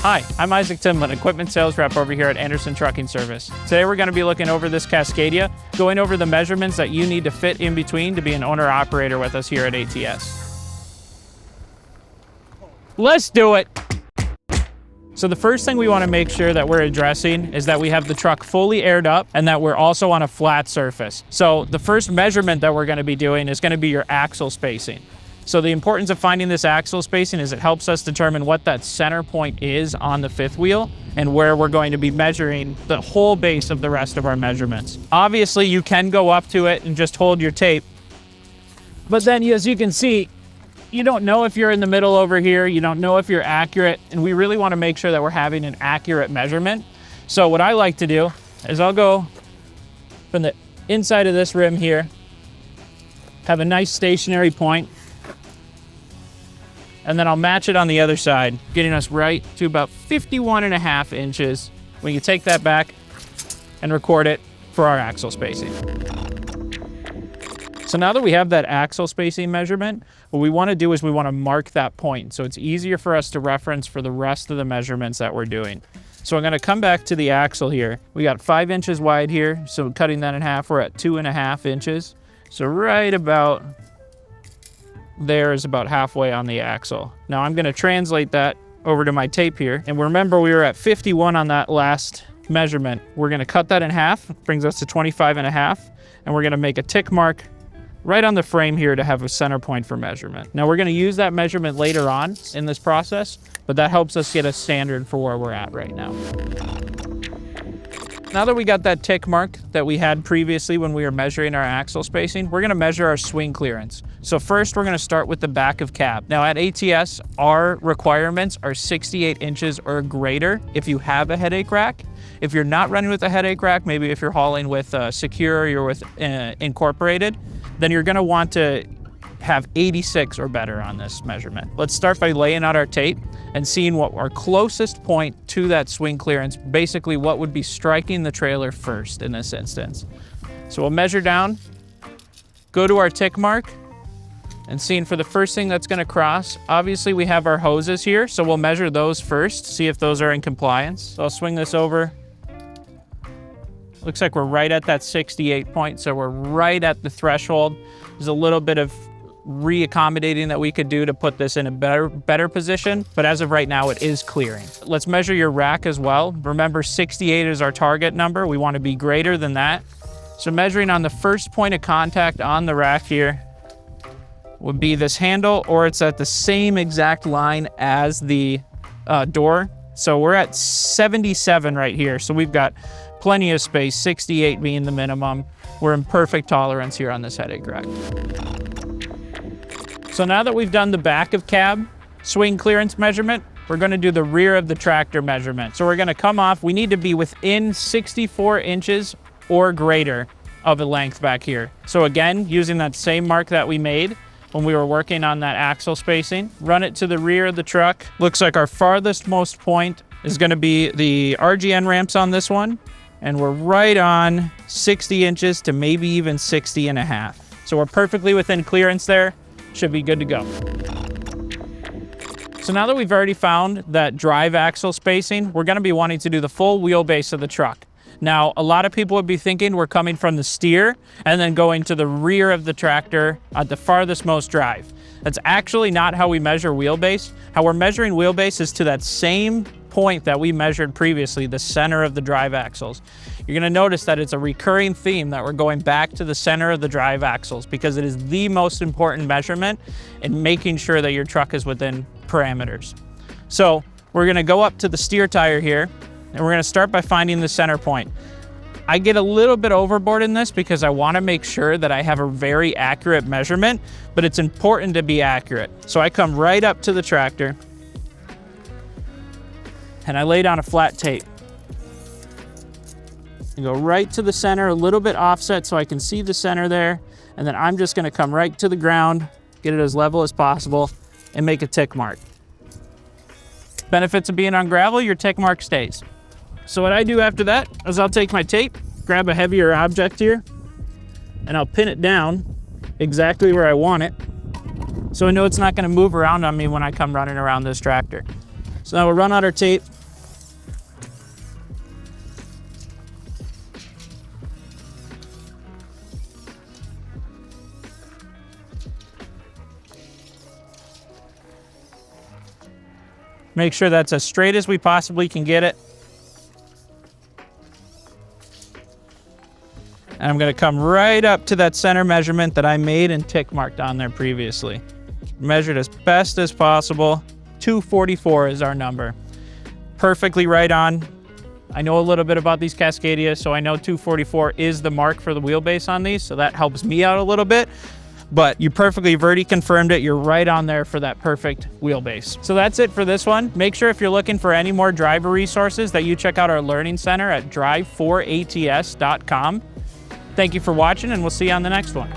Hi, I'm Isaac Timlin, equipment sales rep over here at Anderson Trucking Service. Today we're going to be looking over this Cascadia, going over the measurements that you need to fit in between to be an owner-operator with us here at ATS. Let's do it! So the first thing we want to make sure that we're addressing is that we have the truck fully aired up and that we're also on a flat surface. So the first measurement that we're going to be doing is going to be your axle spacing. So the importance of finding this axle spacing is it helps us determine what that center point is on the fifth wheel and where we're going to be measuring the whole base of the rest of our measurements. Obviously, you can go up to it and just hold your tape. But then, as you can see, you don't know if you're in the middle over here. You don't know if you're accurate. And we really want to make sure that we're having an accurate measurement. So what I like to do is I'll go from the inside of this rim here, have a nice stationary point, and then I'll match it on the other side, getting us right to about 51.5 inches. We can take that back and record it for our axle spacing. So now that we have that axle spacing measurement, what we want to do is we want to mark that point so it's easier for us to reference for the rest of the measurements that we're doing. So I'm going to come back to the axle here. We got 5 inches wide here, so cutting that in half, we're at 2.5 inches. So right about there is about halfway on the axle. Now I'm going to translate that over to my tape here. And remember, we were at 51 on that last measurement. We're going to cut that in half, brings us to 25.5, and we're going to make a tick mark right on the frame here to have a center point for measurement. Now we're going to use that measurement later on in this process, but that helps us get a standard for where we're at right now. Now that we got that tick mark that we had previously when we were measuring our axle spacing, we're going to measure our swing clearance. So first, we're going to start with the back of cab. Now at ATS, our requirements are 68 inches or greater if you have a headache rack. If you're not running with a headache rack, maybe if you're hauling with Secure or you're with Incorporated, then you're going to want to have 86 or better on this measurement. Let's start by laying out our tape and seeing what our closest point to that swing clearance, basically what would be striking the trailer first in this instance. So we'll measure down, go to our tick mark, and seeing for the first thing that's going to cross, obviously we have our hoses here, so we'll measure those first, see if those are in compliance. So I'll swing this over. Looks like we're right at that 68 point, so we're right at the threshold. There's a little bit of reaccommodating that we could do to put this in a better position, but as of right now, it is clearing. Let's measure your rack as well. Remember, 68 is our target number. We want to be greater than that. So measuring on the first point of contact on the rack here would be this handle, or it's at the same exact line as the door. So we're at 77 right here. So we've got plenty of space, 68 being the minimum. We're in perfect tolerance here on this headache rack. So now that we've done the back of cab swing clearance measurement, we're going to do the rear of the tractor measurement. So we're going to come off, we need to be within 64 inches or greater of a length back here. So again, using that same mark that we made when we were working on that axle spacing, run it to the rear of the truck. Looks like our farthest most point is going to be the RGN ramps on this one. And we're right on 60 inches to maybe even 60.5. So we're perfectly within clearance there. Should be good to go. So now that we've already found that drive axle spacing, we're going to be wanting to do the full wheelbase of the truck. Now, a lot of people would be thinking we're coming from the steer and then going to the rear of the tractor at the farthest most drive. That's actually not how we measure wheelbase. How we're measuring wheelbase is to that same point that we measured previously, the center of the drive axles. You're going to notice that it's a recurring theme that we're going back to the center of the drive axles because it is the most important measurement in making sure that your truck is within parameters. So we're going to go up to the steer tire here, and we're going to start by finding the center point. I get a little bit overboard in this because I want to make sure that I have a very accurate measurement, but it's important to be accurate. So I come right up to the tractor and I lay down a flat tape. And go right to the center, a little bit offset so I can see the center there. And then I'm just going to come right to the ground, get it as level as possible, and make a tick mark. Benefits of being on gravel, your tick mark stays. So what I do after that is I'll take my tape, grab a heavier object here, and I'll pin it down exactly where I want it, so I know it's not going to move around on me when I come running around this tractor. So now we'll run out our tape. Make sure that's as straight as we possibly can get it. And I'm gonna come right up to that center measurement that I made and tick marked on there previously. Measured as best as possible. 244 is our number. Perfectly right on. I know a little bit about these Cascadia, so I know 244 is the mark for the wheelbase on these, so that helps me out a little bit. But you perfectly verti confirmed it. You're right on there for that perfect wheelbase. So that's it for this one. Make sure if you're looking for any more driver resources that you check out our learning center at drive4ats.com. Thank you for watching, and we'll see you on the next one.